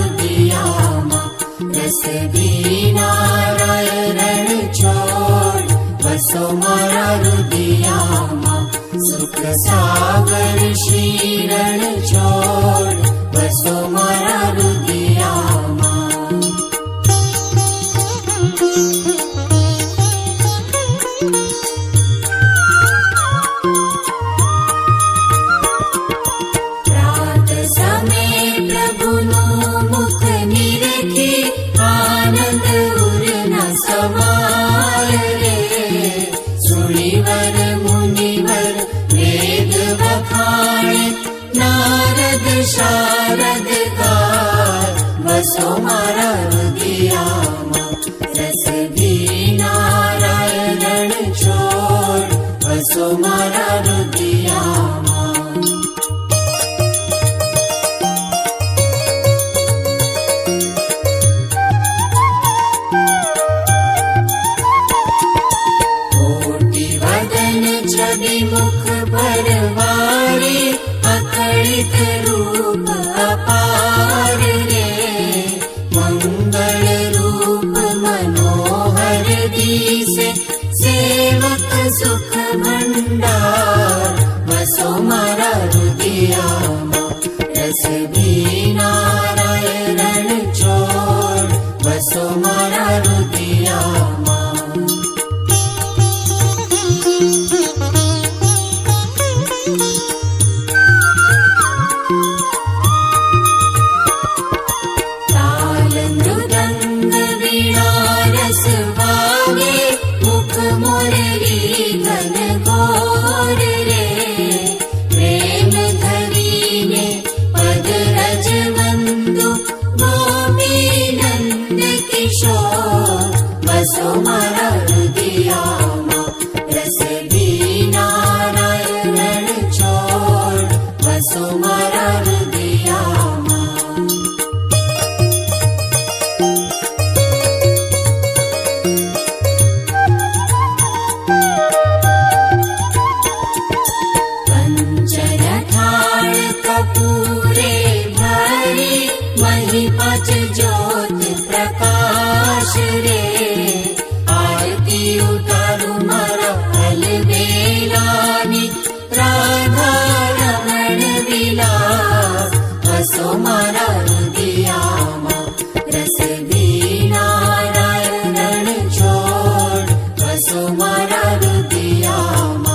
રુદિયામાં રસ ભીનારાય રણ છોડ વસો મારા રુદિયામાં સુખ સાગર શ્રી રણ છોડ વસો મારા રુદિયામાં રાત સમે પ્રભુનું મુખ નિરખી આનંદ ઉર ન સમાય રે સુણીવર મુનિવર વેદ વખાણે નારદ શારદ ગાય વસો મારા રુદિયામાં રસ ભીનારાય રણ છોડ વસો મારા રુદિયામાં કોટી વદન છબી મુખ પરવારે અકળિત રૂપ અપાર રે મંગળ રૂપ મનોહર દિશે સેવક સુખ ભંડાર વસો મારા રુદિયામાં રસ ભીનારાય રણ છોડ વસો મારા રુદિયામાં તાલ મૃદંગ વીણા રસ વાગે મુખ મુરલી ઘન ઘોર રે પ્રેમ ધરીને પદ રજવંદુ ગોપી નંદ કિશોર વસો મારા રુદિયામાં રસ ભીનારાય રણ છોડ વસો મારા રુદિયામાં પંચરથાળ કપૂરે ભરી મહી પાંચ જ્યોત પ્રકાશ રે આરતી ઉતારું મારા અલબેલાની રાધા રમણ વિલાસ વસો મારા રુદિયામાં રસ ભીનારાય રણ છોડ વસો મારા રુદિયામાં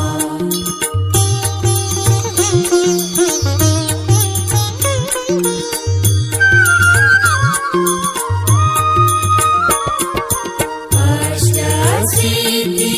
અષ્ટ સિદ્ધિ